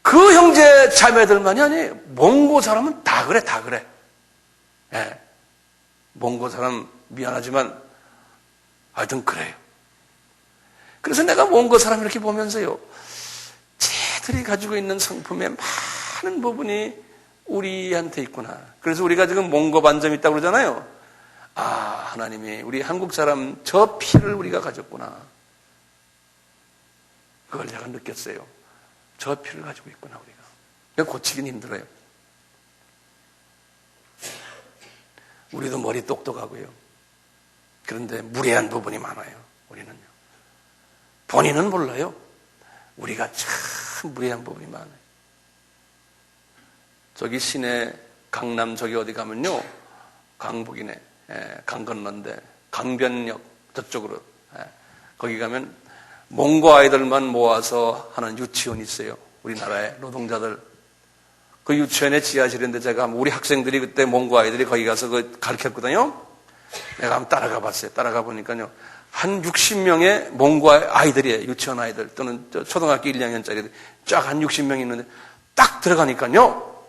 그 형제 자매들만이 아니 몽고 사람은 다 그래. 예. 몽고 사람 미안하지만 하여튼 그래요. 그래서 내가 몽고 사람 이렇게 보면서요, 쟤들이 가지고 있는 성품의 많은 부분이 우리한테 있구나. 그래서 우리가 지금 몽고 반점 있다고 그러잖아요. 아, 하나님이 우리 한국 사람 저 피를 우리가 가졌구나. 그걸 제가 느꼈어요. 저 피를 가지고 있구나 우리가. 고치긴 힘들어요. 우리도 머리 똑똑하고요. 그런데 무례한 부분이 많아요. 우리는요. 본인은 몰라요. 우리가 참 무례한 부분이 많아요. 저기 시내 강남 저기 어디 가면요, 강북이네. 강 건너인데 강변역 저쪽으로 거기 가면 몽고 아이들만 모아서 하는 유치원이 있어요. 우리나라의 노동자들. 그 유치원의 지하실인데 제가 우리 학생들이 그때 몽고 아이들이 거기 가서 그 가르쳤거든요. 내가 한번 따라가 봤어요. 따라가 보니까요, 한 60명의 몽고 아이들이에요. 유치원 아이들 또는 초등학교 1, 2학년짜리 쫙 한 60명이 있는데 딱 들어가니까요,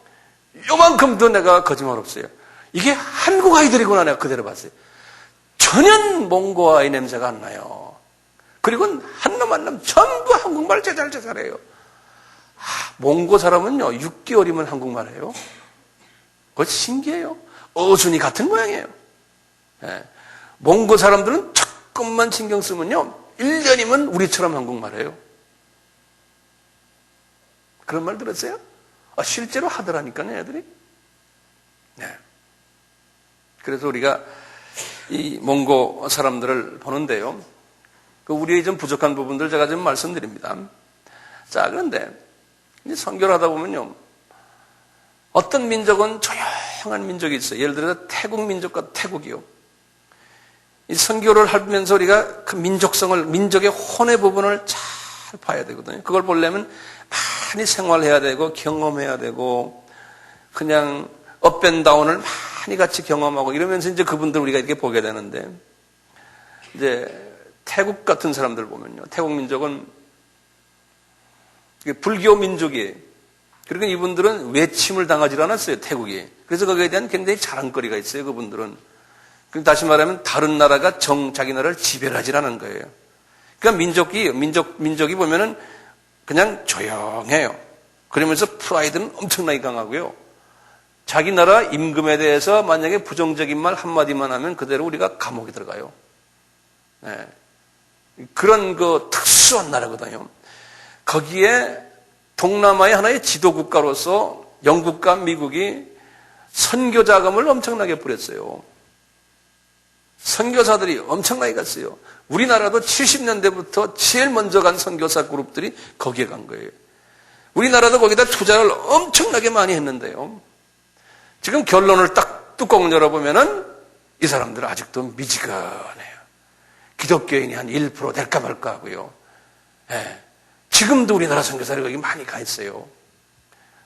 요만큼도 내가 거짓말 없어요. 이게 한국 아이들이구나 내가 그대로 봤어요. 전혀 몽고 아이 냄새가 안 나요. 그리고 한 놈 한 놈 전부 한국말 제잘제잘해요. 몽고 사람은요 6개월이면 한국말 해요. 그거 신기해요. 어순이 같은 모양이에요. 예. 몽고 사람들은 조금만 신경 쓰면요 1년이면 우리처럼 한국말 해요. 그런 말 들었어요? 실제로 하더라니까요 애들이. 네. 그래서 우리가 이 몽고 사람들을 보는데요, 우리의 좀 부족한 부분들 제가 좀 말씀드립니다. 자, 그런데 이제 선교를 하다 보면요, 어떤 민족은 조용한 민족이 있어요. 예를 들어서 태국 민족과 태국이요. 이 선교를 하면서 우리가 그 민족의 혼의 부분을 잘 봐야 되거든요. 그걸 보려면 많이 생활해야 되고 경험해야 되고 그냥 업앤다운을 많이 같이 경험하고 이러면서 이제 그분들 우리가 이렇게 보게 되는데, 이제 태국 같은 사람들 보면요, 태국 민족은 불교 민족이에요. 그리고 이분들은 외침을 당하지 않았어요, 태국이. 그래서 거기에 대한 굉장히 자랑거리가 있어요, 그분들은. 다시 말하면 다른 나라가 자기 나라를 지배하지 않은 거예요. 그러니까 민족이 보면은 그냥 조용해요. 그러면서 프라이드는 엄청나게 강하고요. 자기 나라 임금에 대해서 만약에 부정적인 말 한마디만 하면 그대로 우리가 감옥에 들어가요. 네. 그런 특수한 나라거든요. 거기에 동남아의 하나의 지도국가로서 영국과 미국이 선교 자금을 엄청나게 뿌렸어요. 선교사들이 엄청나게 갔어요. 우리나라도 70년대부터 제일 먼저 간 선교사 그룹들이 거기에 간 거예요. 우리나라도 거기다 투자를 엄청나게 많이 했는데요. 지금 결론을 딱 뚜껑을 열어보면은 이 사람들은 아직도 미지근해요. 기독교인이 한 1% 될까 말까 하고요. 예. 지금도 우리나라 선교사들이 거기 많이 가 있어요.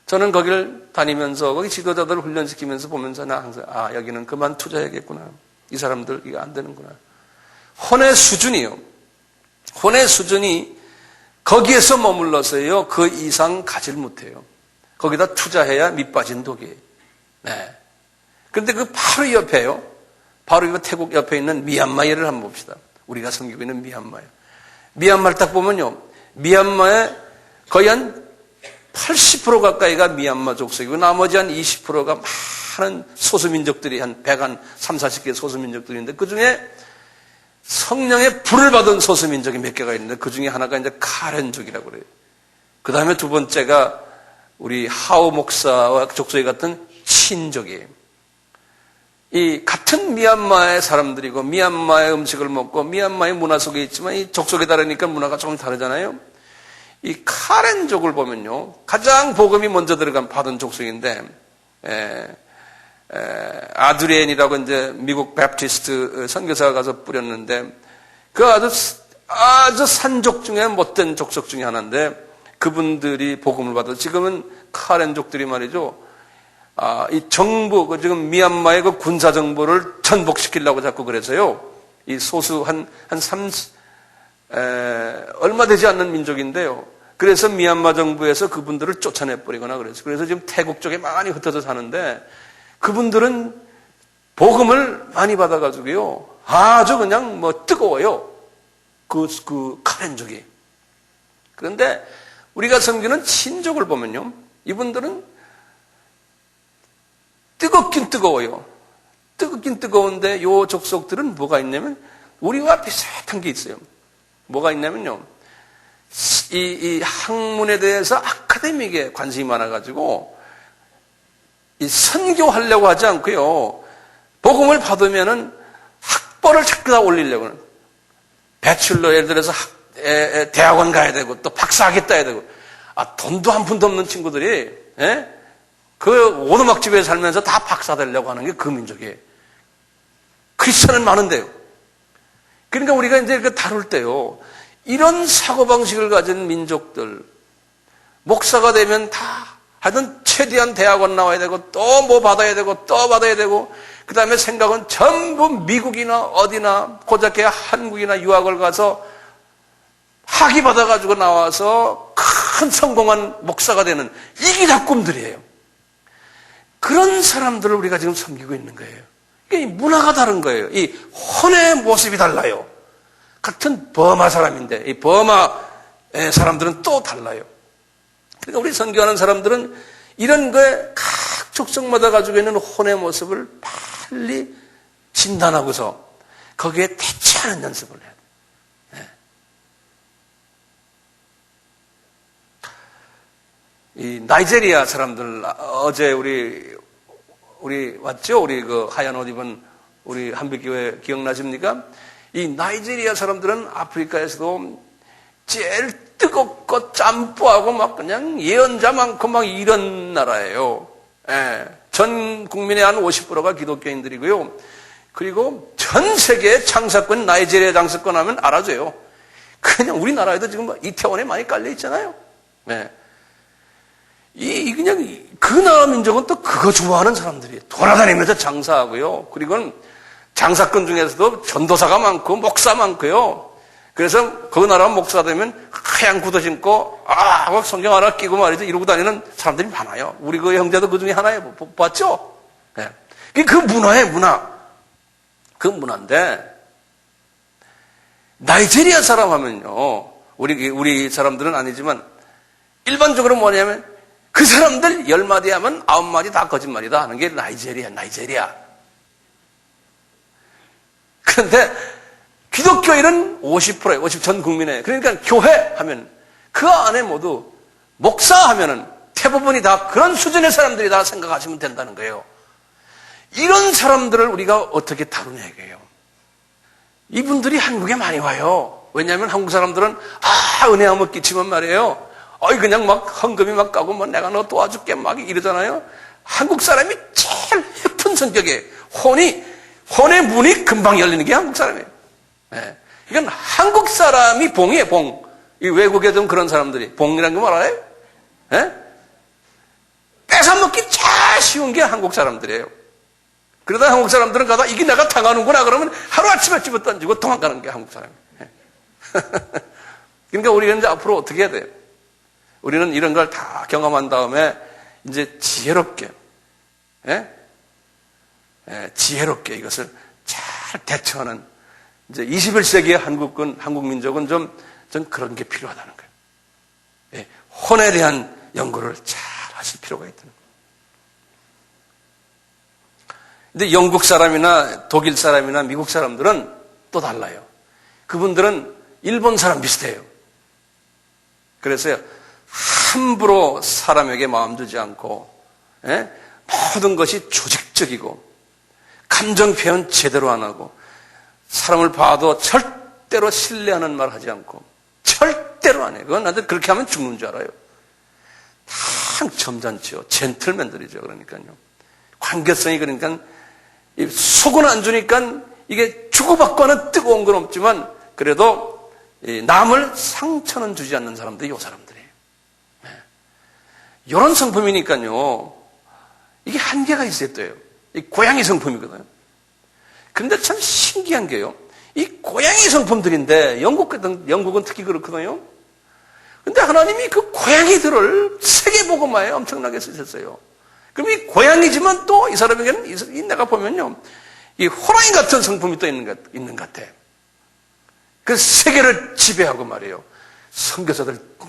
저는 거기를 다니면서 거기 지도자들을 훈련시키면서 보면서 나 항상 여기는 그만 투자해야겠구나. 이 사람들 이거 안 되는구나. 혼의 수준이요. 혼의 수준이 거기에서 머물러서요. 그 이상 가질 못해요. 거기다 투자해야 밑빠진 독이에요. 네. 그런데 그 바로 옆에요. 바로 이 태국 옆에 있는 미얀마 예를 한번 봅시다. 우리가 섬기고 있는 미얀마요. 미얀마를 딱 보면요. 미얀마의 거의 한 80% 가까이가 미얀마 족속이고 나머지 한 20%가 많은 소수민족들이 한 130, 40개 소수민족들인데 그중에 성령의 불을 받은 소수민족이 몇 개가 있는데 그중에 하나가 이제 카렌족이라고 그래요. 그 다음에 두 번째가 우리 하오 목사와 족속이 같은 친족이에요. 이 같은 미얀마의 사람들이고 미얀마의 음식을 먹고 미얀마의 문화 속에 있지만 이 족속이 다르니까 문화가 조금 다르잖아요. 이 카렌족을 보면요. 가장 복음이 먼저 받은 족속인데 아드리엔이라고 이제 미국 베프티스트 선교사가 가서 뿌렸는데 그 아주 산족 중에 못된 족속 중에 하나인데 그분들이 복음을 받아 지금은 카렌족들이 말이죠. 이 정부, 지금 미얀마의 그 군사 정부를 전복시키려고 자꾸 그래서요. 이 소수 얼마 되지 않는 민족인데요. 그래서 미얀마 정부에서 그분들을 쫓아내버리거나 그래서. 그래서 지금 태국 쪽에 많이 흩어져 사는데 그분들은 복음을 많이 받아가지고요. 아주 그냥 뜨거워요. 그 카렌족이. 그런데 우리가 섬기는 친족을 보면요. 이분들은 뜨겁긴 뜨거워요. 뜨겁긴 뜨거운데 요 족속들은 뭐가 있냐면 우리와 비슷한 게 있어요. 뭐가 있냐면요. 이 학문에 대해서 아카데믹에 관심이 많아가지고 이 선교하려고 하지 않고요. 복음을 받으면은 학벌을 자꾸 다 올리려고 하는. 배출러 예를 들어서 대학원 가야 되고 또 박사학위 따야 되고 돈도 한 푼도 없는 친구들이 그 오두막집에 살면서 다 박사 되려고 하는 게 그 민족이에요. 크리스천은 많은데요. 그러니까 우리가 이제 이렇게 다룰 때요. 이런 사고방식을 가진 민족들, 목사가 되면 다 하여튼 최대한 대학원 나와야 되고 또 뭐 받아야 되고 또 받아야 되고 그 다음에 생각은 전부 미국이나 어디나 고작해 한국이나 유학을 가서 학위 받아가지고 나와서 큰 성공한 목사가 되는 이게 다 꿈들이에요. 그런 사람들을 우리가 지금 섬기고 있는 거예요. 이 문화가 다른 거예요. 이 혼의 모습이 달라요. 같은 버마 사람인데 이 버마 사람들은 또 달라요. 그러니까 우리 선교하는 사람들은 이런 거에 각 족속마다 가지고 있는 혼의 모습을 빨리 진단하고서 거기에 대처하는 연습을 해야 돼요. 이 나이지리아 사람들 어제 우리 왔죠? 우리 그 하얀 옷 입은 우리 한빛교회 기억나십니까? 이 나이지리아 사람들은 아프리카에서도 제일 뜨겁고 짬뿌하고 막 그냥 예언자 많고 막 이런 나라예요. 전 국민의 한 50%가 기독교인들이고요. 그리고 전 세계 장사권 나이지리아 장사권 하면 알아줘요. 그냥 우리나라에도 지금 이태원에 많이 깔려 있잖아요. 그냥 그 나라 민족은 또 그거 좋아하는 사람들이에요. 돌아다니면서 장사하고요. 그리고 장사꾼 중에서도 전도사가 많고 목사 많고요. 그래서 그 나라 목사가 되면 하얀 구두 신고 하고 성경 하나 끼고 말이죠. 이러고 다니는 사람들이 많아요. 우리 그 형제도 그 중에 하나예요. 봤죠? 네. 그 문화예요, 문화. 그 문화인데 나이지리아 사람 하면요. 우리 사람들은 아니지만 일반적으로 뭐냐면 그 사람들 10마디 하면 9마디 다 거짓말이다 하는 게 나이지리아. 그런데 기독교인은 50%예요. 전 국민에. 그러니까 교회 하면 그 안에 모두 목사 하면은 대부분이 다 그런 수준의 사람들이다 생각하시면 된다는 거예요. 이런 사람들을 우리가 어떻게 다루냐 이거예요. 이분들이 한국에 많이 와요. 왜냐하면 한국 사람들은 은혜 한번 끼치면 말이에요. 그냥 막 헌금이 막 가고 뭐 내가 너 도와줄게 막 이러잖아요. 한국 사람이 제일 예쁜 성격에 혼의 문이 금방 열리는 게 한국 사람이에요. 네. 이건 한국 사람이 봉이에요, 봉. 이 외국에 좀 그런 사람들이 봉이라는 거 알아요? 네? 뺏어먹기 제일 쉬운 게 한국 사람들이에요. 그러다 한국 사람들은 가다 이게 내가 당하는구나 그러면 하루아침에 집어 던지고 도망가는 게 한국 사람이에요. 그러니까 우리는 이제 앞으로 어떻게 해야 돼요? 우리는 이런 걸 다 경험한 다음에 이제 지혜롭게 지혜롭게 이것을 잘 대처하는 이제 21세기의 한국 민족은 좀 그런 게 필요하다는 거예요. 혼에 대한 연구를 잘 하실 필요가 있다는 거예요. 근데 영국 사람이나 독일 사람이나 미국 사람들은 또 달라요. 그분들은 일본 사람 비슷해요. 그래서요, 함부로 사람에게 마음 주지 않고, 모든 것이 조직적이고, 감정 표현 제대로 안 하고, 사람을 봐도 절대로 신뢰하는 말 하지 않고, 절대로 안 해요. 그건 나한테 그렇게 하면 죽는 줄 알아요. 참 점잖죠. 젠틀맨들이죠. 그러니까요. 관계성이 그러니까, 속은 안 주니까 이게 주고받고 하는 뜨거운 건 없지만, 그래도 남을 상처는 주지 않는 사람들이 이 사람들이에요. 이런 성품이니까요. 이게 한계가 있어야 돼요. 이 고양이 성품이거든요. 그런데 참 신기한 게요. 이 고양이 성품들인데 영국은 특히 그렇거든요. 근데 하나님이 그 고양이들을 세계복음화에 엄청나게 쓰셨어요. 그럼 이 고양이지만 또 이 사람에게는 내가 보면요. 이 호랑이 같은 성품이 또 있는 것 같아. 그 세계를 지배하고 말이에요. 선교사들 막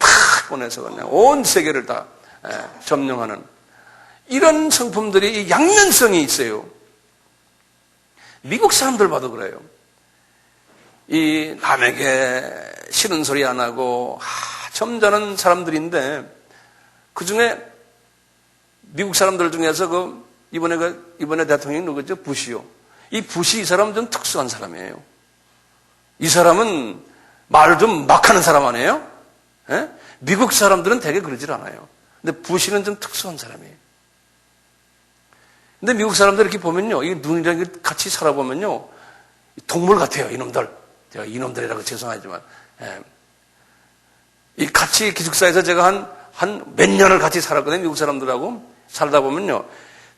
보내서 그냥 온 세계를 다 점령하는 이런 성품들이 양면성이 있어요. 미국 사람들 봐도 그래요. 이 남에게 싫은 소리 안 하고 점잖은 사람들인데 그 중에 미국 사람들 중에서 이번에 대통령이 누구죠? 부시요. 이 부시 이 사람은 좀 특수한 사람이에요. 이 사람은 말을 좀 막 하는 사람 아니에요? 미국 사람들은 되게 그러질 않아요. 근데 부시는 좀 특수한 사람이에요. 근데 미국 사람들 이렇게 보면요. 이 눈이랑 같이 살아보면요. 동물 같아요, 이놈들. 제가 이놈들이라고 죄송하지만. 이 같이 기숙사에서 제가 한 몇 년을 같이 살았거든요. 미국 사람들하고. 살다 보면요.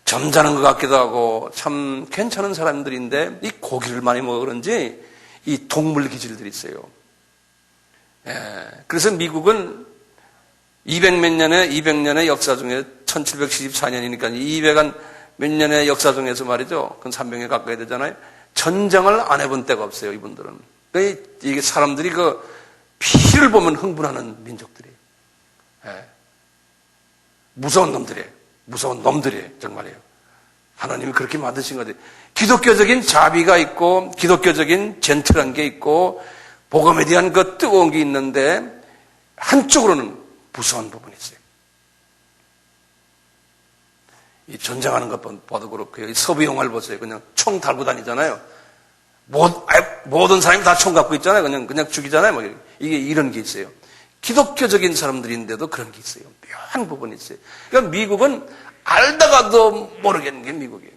점잖은 것 같기도 하고 참 괜찮은 사람들인데 이 고기를 많이 먹어 그런지 이 동물 기질들이 있어요. 그래서 미국은 200년의 역사 중에 1774년이니까 200한 몇 년의 역사 중에서 말이죠. 그건 300년 가까이 되잖아요. 전쟁을 안 해본 때가 없어요, 이분들은. 이게 사람들이 그 피를 보면 흥분하는 민족들이에요. 무서운 놈들이에요, 정말이에요. 하나님이 그렇게 만드신 거지. 기독교적인 자비가 있고, 기독교적인 젠틀한 게 있고, 복음에 대한 그 뜨거운 게 있는데, 한쪽으로는 무서운 부분이 있어요. 이 전쟁하는 것 봐도 그렇고요. 이 서부 영화를 보세요. 그냥 총 달고 다니잖아요. 모든 사람이 다 총 갖고 있잖아요. 그냥 죽이잖아요. 이게 이런 게 있어요. 기독교적인 사람들인데도 그런 게 있어요. 묘한 부분이 있어요. 그러니까 미국은 알다가도 모르겠는 게 미국이에요.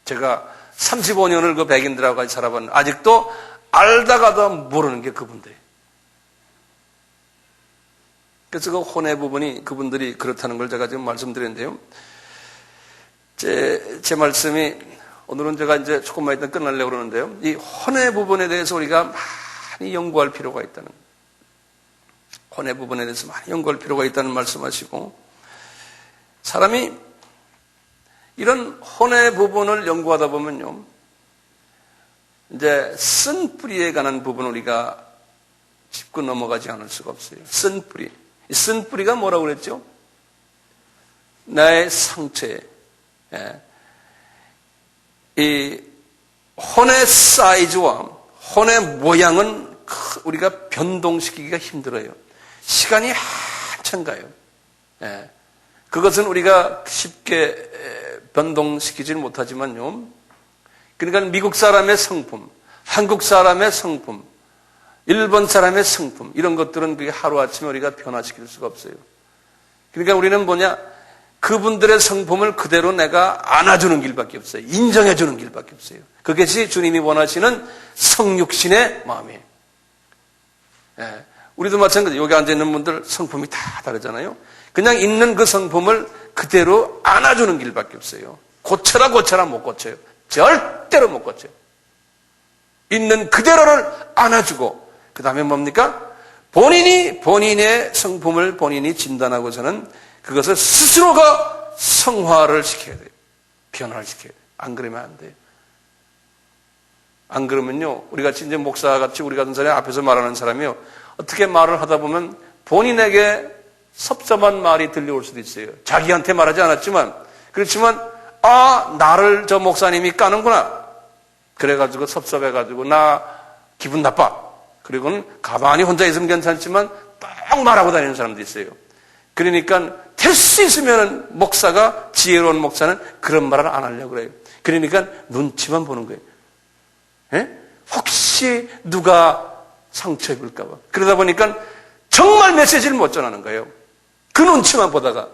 제가 35년을 그 백인들하고 같이 살아봤는데 아직도 알다가도 모르는 게 그분들이에요. 그래서 그 혼의 부분이 그분들이 그렇다는 걸 제가 지금 말씀드렸는데요. 제 말씀이 오늘은 제가 이제 조금만 있다 끝나려고 그러는데요. 이 혼의 부분에 대해서 우리가 많이 연구할 필요가 있다는, 혼의 부분에 대해서 많이 연구할 필요가 있다는 말씀하시고, 사람이 이런 혼의 부분을 연구하다 보면요, 이제 쓴 뿌리에 관한 부분을 우리가 짚고 넘어가지 않을 수가 없어요. 쓴 뿌리. 이 쓴 뿌리가 뭐라고 그랬죠? 나의 상처에, 이 혼의 사이즈와 혼의 모양은 우리가 변동시키기가 힘들어요. 시간이 한참 가요. 그것은 우리가 쉽게 변동시키지는 못하지만요. 그러니까 미국 사람의 성품, 한국 사람의 성품, 일본 사람의 성품, 이런 것들은 그게 하루아침에 우리가 변화시킬 수가 없어요. 그러니까 우리는 뭐냐? 그분들의 성품을 그대로 내가 안아주는 길밖에 없어요. 인정해주는 길밖에 없어요. 그것이 주님이 원하시는 성육신의 마음이에요. 우리도 마찬가지예요. 여기 앉아있는 분들 성품이 다 다르잖아요. 그냥 있는 그 성품을 그대로 안아주는 길밖에 없어요. 고쳐라 못 고쳐요. 절대로 못 고쳐요. 있는 그대로를 안아주고, 그 다음에 뭡니까? 본인의 성품을 본인이 진단하고서는 그것을 스스로가 성화를 시켜야 돼요. 변화를 시켜야 돼요. 안 그러면 안 돼요. 안 그러면요, 우리 같이 이제 목사 같이 우리 같은 사람이 앞에서 말하는 사람이요, 어떻게 말을 하다 보면 본인에게 섭섭한 말이 들려올 수도 있어요. 자기한테 말하지 않았지만, 그렇지만, 나를 저 목사님이 까는구나. 그래가지고 섭섭해가지고 나 기분 나빠. 그리고는 가만히 혼자 있으면 괜찮지만 딱 말하고 다니는 사람도 있어요. 그러니까 될 수 있으면 목사가, 지혜로운 목사는 그런 말을 안 하려고 그래요. 그러니까 눈치만 보는 거예요. 혹시 누가 상처 입을까 봐. 그러다 보니까 정말 메시지를 못 전하는 거예요. 그 눈치만 보다가.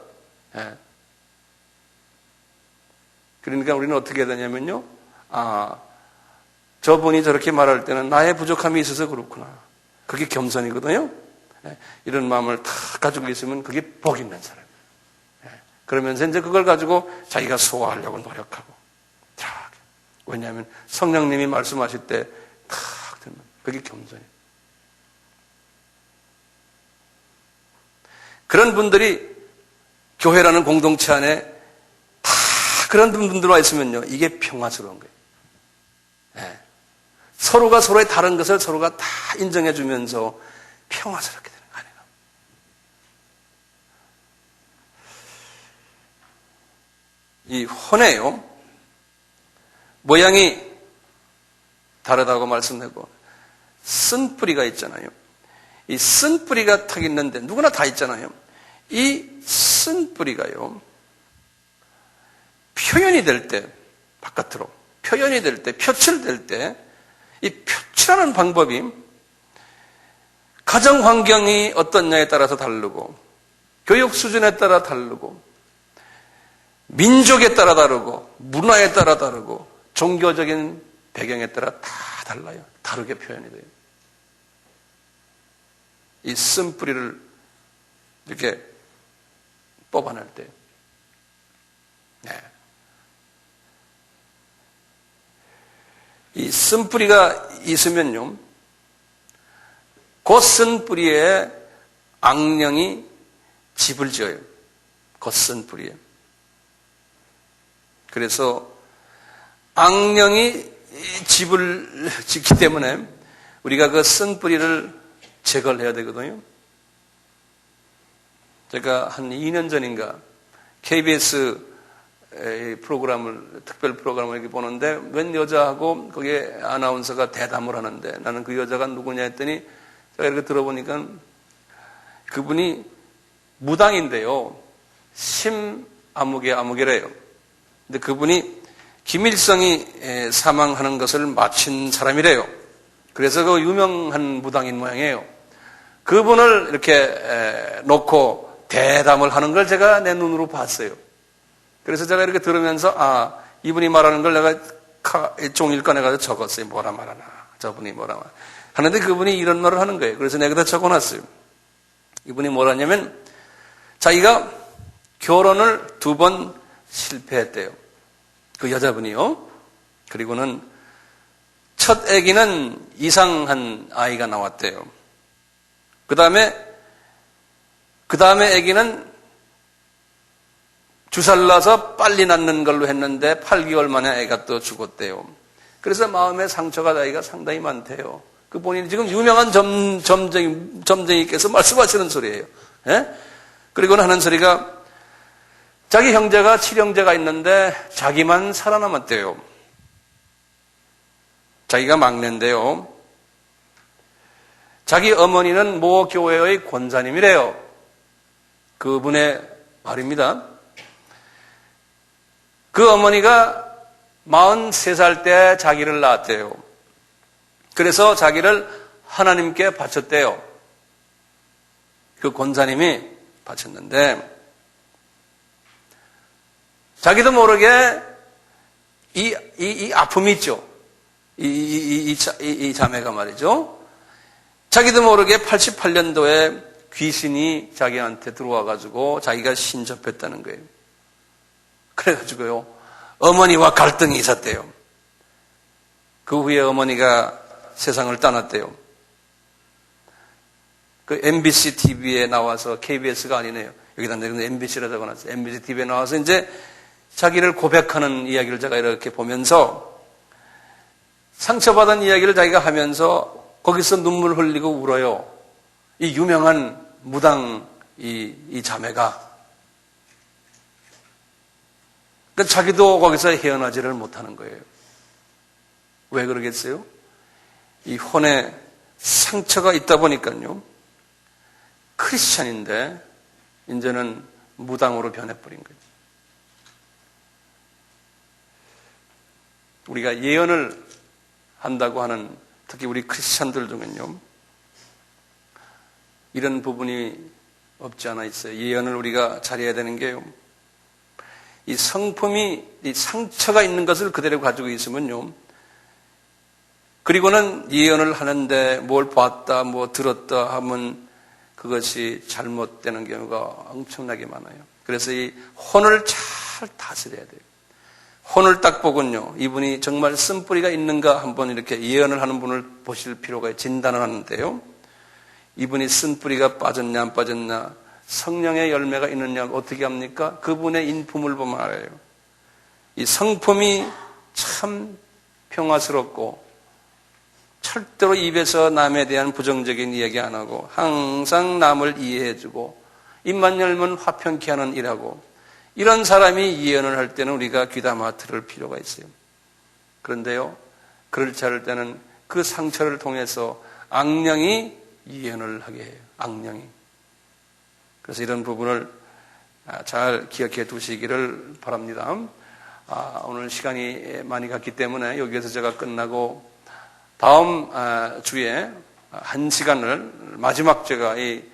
그러니까 우리는 어떻게 해야 되냐면요, 저분이 저렇게 말할 때는 나의 부족함이 있어서 그렇구나. 그게 겸손이거든요. 이런 마음을 다 가지고 있으면 그게 복 있는 사람. 그러면서 이제 그걸 가지고 자기가 소화하려고 노력하고. 왜냐하면 성령님이 말씀하실 때 탁 듣는, 그게 겸손이에요. 그런 분들이 교회라는 공동체 안에 다 그런 분들 와 있으면요, 이게 평화스러운 거예요. 서로가 서로의 다른 것을 서로가 다 인정해 주면서 평화스럽게 되는 거 아니에요. 이 혼에요, 모양이 다르다고 말씀하고 쓴 뿌리가 있잖아요. 이 쓴 뿌리가 탁 있는데 누구나 다 있잖아요. 이 쓴 뿌리가요, 표현이 될 때, 바깥으로 표현이 될 때, 표출될 때, 이 표출하는 방법이 가정 환경이 어떻냐에 따라서 다르고, 교육 수준에 따라 다르고, 민족에 따라 다르고, 문화에 따라 다르고, 종교적인 배경에 따라 다 달라요. 다르게 표현이 돼요. 이 쓴뿌리를 이렇게 뽑아낼 때, 이 쓴뿌리가 있으면요, 그 쓴뿌리에 악령이 집을 지어요. 그 쓴뿌리에. 그래서 악령이 집을 짓기 때문에 우리가 그 쓴뿌리를 제거를 해야 되거든요. 제가 한 2년 전인가 KBS 프로그램을, 특별 프로그램을 이렇게 보는데 웬 여자하고 거기에 아나운서가 대담을 하는데, 나는 그 여자가 누구냐 했더니 제가 이렇게 들어보니까 그분이 무당인데요, 심아무개래요. 근데 그분이 김일성이 사망하는 것을 마친 사람이래요. 그래서 그 유명한 무당인 모양이에요. 그분을 이렇게 놓고 대담을 하는 걸 제가 내 눈으로 봤어요. 그래서 제가 이렇게 들으면서, 이분이 말하는 걸 내가 종이를 꺼내가지고 적었어요. 뭐라 말하나, 저분이 뭐라 말하나. 하는데 그분이 이런 말을 하는 거예요. 그래서 내가 다 적어놨어요. 이분이 뭐라냐면, 자기가 결혼을 2번 실패했대요. 그 여자분이요. 그리고는 첫 아기는 이상한 아이가 나왔대요. 그 다음에 아기는 주사를 놔서 빨리 낳는 걸로 했는데 8개월 만에 애가 또 죽었대요. 그래서 마음의 상처가 나이가 상당히 많대요. 그 본인이 지금 유명한 점쟁이께서 말씀하시는 소리예요. 예? 그리고는 하는 소리가 자기 형제가 7형제가 있는데 자기만 살아남았대요. 자기가 막내인데요. 자기 어머니는 모 교회의 권사님이래요. 그분의 말입니다. 그 어머니가 43살 때 자기를 낳았대요. 그래서 자기를 하나님께 바쳤대요. 그 권사님이 바쳤는데 자기도 모르게 이 아픔이 있죠. 이 자매가 말이죠. 자기도 모르게 88년도에 귀신이 자기한테 들어와가지고 자기가 신접했다는 거예요. 그래가지고요, 어머니와 갈등이 있었대요. 그 후에 어머니가 세상을 떠났대요. 그 MBC TV에 나와서, KBS가 아니네요. 여기다 내가 MBC라고 적어놨어요. MBC TV에 나와서 이제 자기를 고백하는 이야기를 제가 이렇게 보면서 상처받은 이야기를 자기가 하면서 거기서 눈물 흘리고 울어요. 이 유명한 무당 이 자매가. 그러니까 자기도 거기서 헤어나지를 못하는 거예요. 왜 그러겠어요? 이 혼에 상처가 있다 보니까요. 크리스찬인데 이제는 무당으로 변해버린 거예요. 우리가 예언을 한다고 하는 특히 우리 크리스찬들 중엔요. 이런 부분이 없지 않아 있어요. 예언을 우리가 잘해야 되는 게요. 이 성품이 이 상처가 있는 것을 그대로 가지고 있으면요. 그리고는 예언을 하는데 뭘 봤다, 뭐 들었다 하면 그것이 잘못되는 경우가 엄청나게 많아요. 그래서 이 혼을 잘 다스려야 돼요. 혼을 딱 보군요. 이분이 정말 쓴뿌리가 있는가 한번 이렇게 예언을 하는 분을 보실 필요가 있어요. 진단을 하는데요. 이분이 쓴뿌리가 빠졌냐 안 빠졌냐, 성령의 열매가 있느냐 어떻게 합니까? 그분의 인품을 보면 알아요. 이 성품이 참 평화스럽고 절대로 입에서 남에 대한 부정적인 이야기 안 하고 항상 남을 이해해주고 입만 열면 화평케 하는 일하고 이런 사람이 예언을 할 때는 우리가 귀담아 들을 필요가 있어요. 그런데요, 그렇지 않을 때는 그 상처를 통해서 악령이 예언을 하게 해요. 악령이. 그래서 이런 부분을 잘 기억해 두시기를 바랍니다. 오늘 시간이 많이 갔기 때문에 여기에서 제가 끝나고 다음 주에 1시간을 마지막 제가 이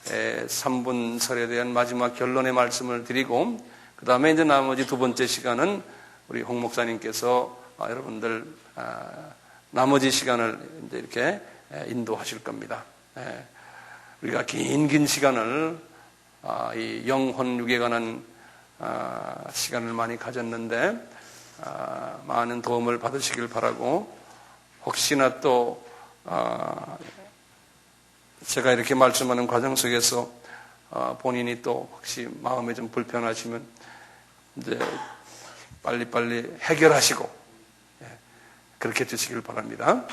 3분설에 대한 마지막 결론의 말씀을 드리고 그 다음에 이제 나머지 두 번째 시간은 우리 홍 목사님께서 여러분들 나머지 시간을 이제 이렇게 인도하실 겁니다. 우리가 긴 시간을 이 영혼 육에 관한 시간을 많이 가졌는데 많은 도움을 받으시길 바라고 혹시나 또 제가 이렇게 말씀하는 과정 속에서 본인이 또 혹시 마음에 좀 불편하시면 이제 빨리빨리 해결하시고 그렇게 해주시길 바랍니다.